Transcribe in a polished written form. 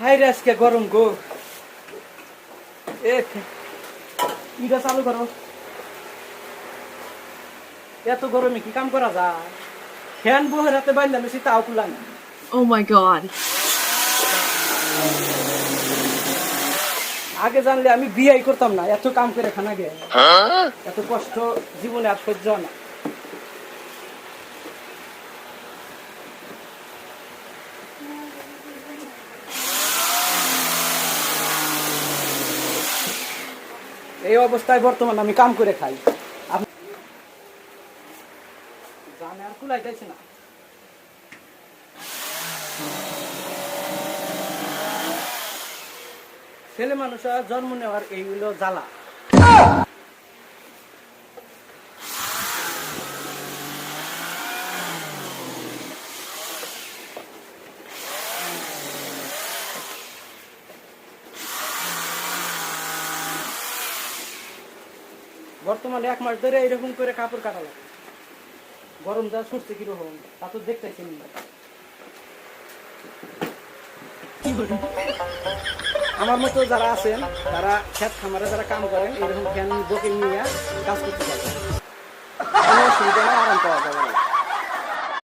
High রে আজকে গরম গো। ইটা চালু করো। এত গরমে কি কাম করা যায়? ফ্যান বহে রাতে বাইন্দা লইছি তাও কুলায় না। Oh my god. আগে জানলে আমি বিয়াই করতাম না, এত কাম করে খানা গে। এত কষ্ট জীবনে আর সহ্য হয় না। এই অবস্থায় বর্তমান আমি কাম করে খাই। জানে আর কুলাই যাইছে না। ছেলে মানুষের জন্ম নেওয়ার এই হলো জ্বালা। বর্তমানে 1 মাস ধরে এরকম করে কাপড় কাটা লাগে। গরম যা সরছে কিরকম তা তো দেখতেছি না। আমার মতো যারা আছেন তারা ক্ষেত খামারে যারা কাম করেন এরকম ফ্যান বকে নিয়ে কাজ করতে পারবেন। কোনো অসুবিধা নেই, আরাম পাওয়া যাবে না।